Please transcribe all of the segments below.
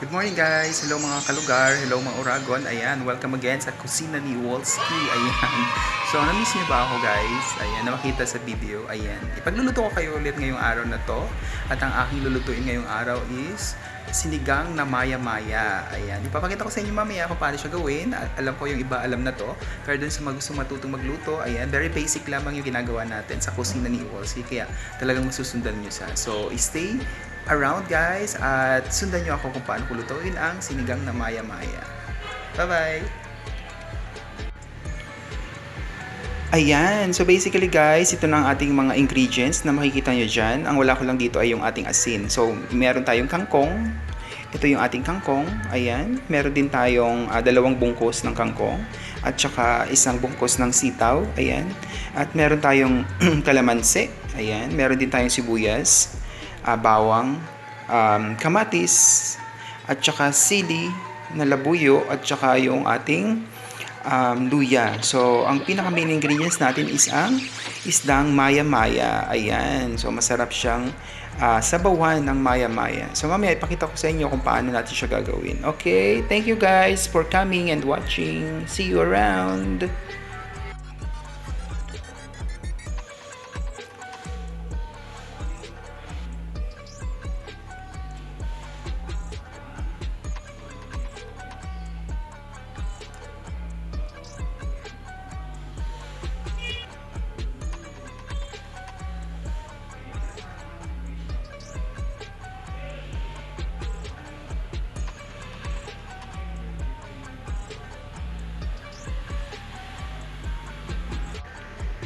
Good morning guys! Hello mga kalugar, hello mga Oragon. Ayan, welcome again sa kusina ni Wolski. Ayan. So, na-miss niyo ba ako guys? Ayan, na makita sa video. Ayan. Ipagluluto ko kayo ulit ngayong araw na to. At ang aking lulutuin ngayong araw is sinigang na maya-maya. Ayan. Ipapakita ko sa inyo mamaya kung paano siya gawin. At alam ko yung iba alam na to. Pero dun sa gusto matutong magluto, ayan, very basic lamang yung ginagawa natin sa kusina ni Wolski. Kaya talagang masusundan nyo siya. So, stay around guys at sundan nyo ako kung paano kulutuin ang sinigang na maya-maya. Bye-bye! Ayan, so basically guys, ito na ang ating mga ingredients na makikita nyo dyan. Ang wala ko lang dito ay yung ating asin. So, meron tayong kangkong. Ito yung ating kangkong. Ayan, meron din tayong dalawang bungkus ng kangkong. At saka isang bungkus ng sitaw. Ayan. At meron tayong kalamansi. Ayan, meron din tayong sibuyas, bawang, kamatis, at saka sili na labuyo, at saka yung ating luya. So, ang pinaka main ingredients natin is ang isdang maya-maya. Ayan. So, masarap siyang sabawan ng maya-maya. So, mamaya ipakita ko sa inyo kung paano natin siya gagawin. Okay? Thank you guys for coming and watching. See you around!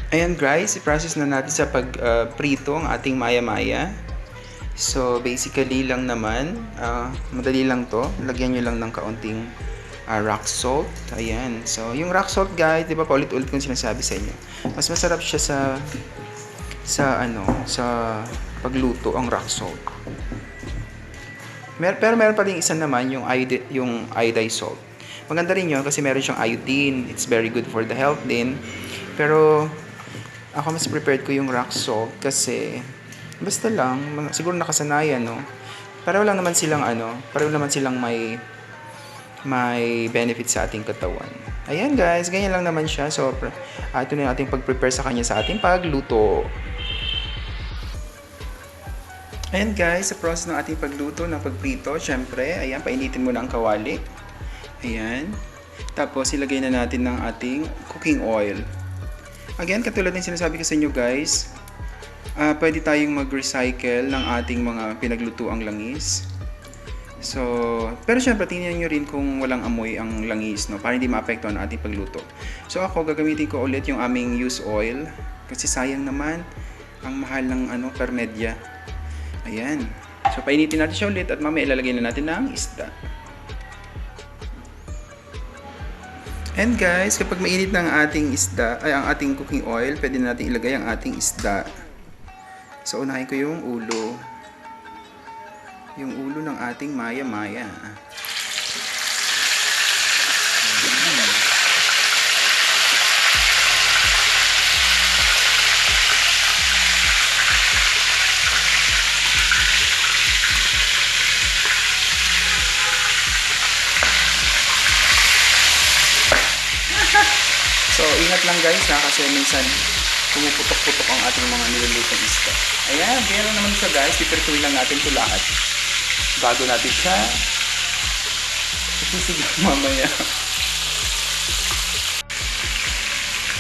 Ayan guys, i-process na natin sa pag-prito ang ating maya-maya. So basically lang naman, madali lang to. Lagyan nyo lang ng kaunting rock salt. Ayan. So yung rock salt guys, di ba paulit-ulit kong sinasabi sa inyo. Mas masarap siya sa pagluto ang rock salt. Pero meron pa rin isa naman yung iodized salt. Maganda rin yun kasi meron siyang iodine. It's very good for the health din. Pero ako mas prepared ko yung rock salt kasi basta lang, siguro nakasanayan, no? Pareho lang naman silang pareho naman silang may benefit sa ating katawan. Ayan guys, ganyan lang naman siya. So, ito na yung ating pag-prepare sa kanya sa ating pagluto. Ayan guys, sa process ng ating pagluto ng pagprito, syempre, ayan, painitin muna ang kawali. Ayan. Tapos, ilagay na natin ng ating cooking oil. Again, katulad ng sinasabi ko sa inyo guys, pwede tayong mag-recycle ng ating mga pinaglutuang langis. So, pero syempre tingnan nyo rin kung walang amoy ang langis, no, para hindi maapektuhan ang ating pagluto. So ako, gagamitin ko ulit yung aming used oil kasi sayang naman ang mahal ng per media. Ayan. So painitin natin siya ulit at mamaya ilalagay na natin ng isda. And guys, kapag mainit na ang ating isda, ay ang ating cooking oil, pwede na natin ilagay ang ating isda. So unahin ko yung ulo. Yung ulo ng ating maya-maya. So, ingat lang guys ha, kasi minsan pumuputok-putok ang ating mga nilulutong isda. Ayan, ganyan naman siya guys, pipirtuin lang natin ito lahat. Bago natin siya isisigil mamaya.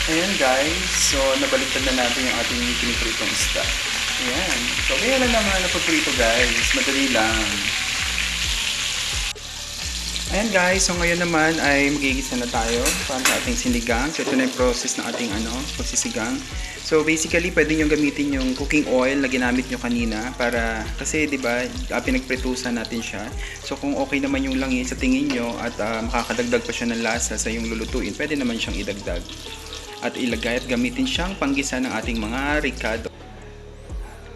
Ayan guys, so nabaliktad na natin yung ating pinipritong isda. Ayan, so ganyan lang naman na pagprito guys, madali lang. Ayan guys, so ngayon naman ay magigisa na tayo para sa ating sinigang. So ito na yung process ng ating pagsisigang. So basically, pwede nyo gamitin yung cooking oil na ginamit nyo kanina para, kasi di ba pinagpritusan natin siya. So kung okay naman yung langis sa tingin nyo at makakadagdag pa siya ng lasa sa yung lulutuin, pwede naman siyang idagdag. At ilagay at gamitin siyang panggisa ng ating mga ricado.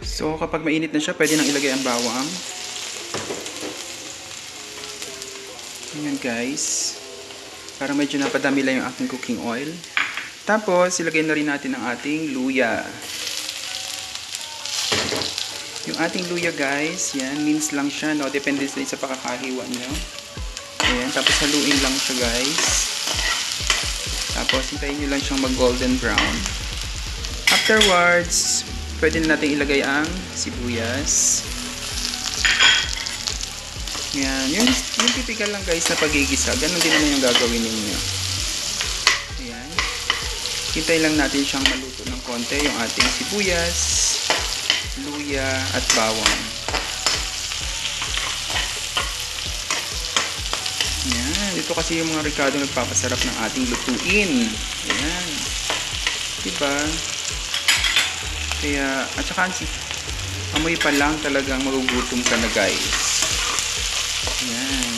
So kapag mainit na siya, pwede nang ilagay ang bawang. Ayan guys, para medyo napadami lang yung aking cooking oil. Tapos ilagay na rin natin ang ating luya. Yung ating luya guys, yan, mince lang siya, no? Depende din sa pakakahiwa nyo. Ayan, tapos haluin lang siya guys. Tapos hintayin nyo lang siyang mag golden brown. Afterwards, pwede na natin ilagay ang sibuyas. Yan, yung typical lang guys na pagigisa, ganun din naman yung gagawin ninyo. Ayan. Hintay lang natin siyang maluto ng konti, yung ating sibuyas, luya, at bawang. Ayan, ito kasi yung mga ricado nagpapasarap ng ating lutuin. Ayan. Diba? Kaya, at saka, amoy pa lang talagang magugutom ka na guys. Ayan.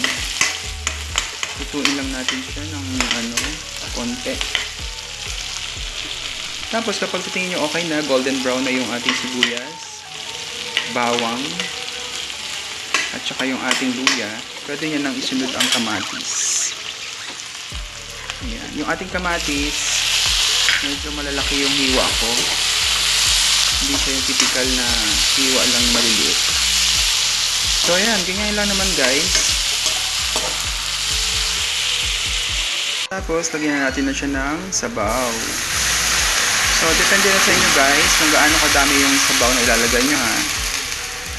Lutuin lang natin siya ng konti. Tapos kapag tingin nyo okay na, golden brown na yung ating sibuyas, bawang, at saka yung ating luya, pwede nyo nang isunod ang kamatis. Ayan. Yung ating kamatis, medyo malalaki yung hiwa ko. Hindi siya yung typical na hiwa lang maliliit. So ayan, ganyan lang naman guys. Tapos lagyan na natin na siya ng sabaw. So depende na sa inyo guys kung gaano kadami yung sabaw na ilalagay nyo ha.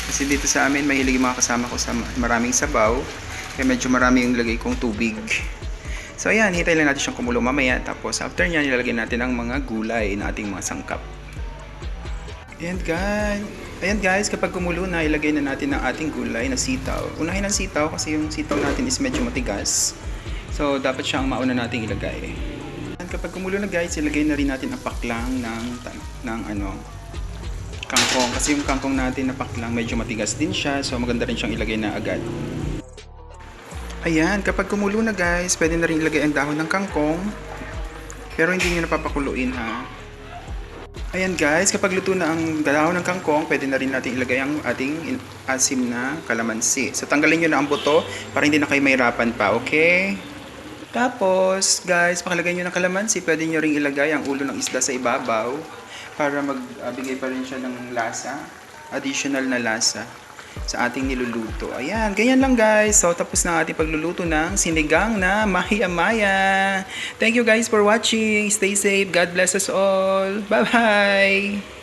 Kasi dito sa amin mahilig yung mga kasama ko sa maraming sabaw. Kaya medyo marami yung lagay kong tubig. So ayan, hintay lang natin siyang kumulo mamaya. Tapos after nyan, ilalagay natin ang mga gulay na ating mga sangkap. Ayan guys, kapag kumulo na, ilagay na natin ang ating gulay na sitaw. Unahin ang sitaw kasi yung sitaw natin is medyo matigas. So, dapat siyang mauna nating ilagay. At kapag kumulo na guys, ilagay na rin natin ang paklang ng kangkong. Kasi yung kangkong natin na paklang medyo matigas din siya. So, maganda rin siyang ilagay na agad. Ayan, kapag kumulo na guys, pwede na rin ilagay ang dahon ng kangkong. Pero hindi nyo napapakuluin ha. Ayan guys, kapag luto na ang dahon ng kangkong, pwede na rin natin ilagay ang ating asim na kalamansi. So tanggalin nyo na ang buto para hindi na kayo mahirapan pa, okay? Tapos guys, pakalagay nyo ng kalamansi, pwede nyo rin ilagay ang ulo ng isda sa ibabaw para magbigay pa rin siya ng lasa, additional na lasa sa ating niluluto. Ayan, ganyan lang guys. So tapos na ang ating pagluluto ng sinigang na maya-maya. Thank you guys for watching. Stay safe. God bless us all. Bye-bye!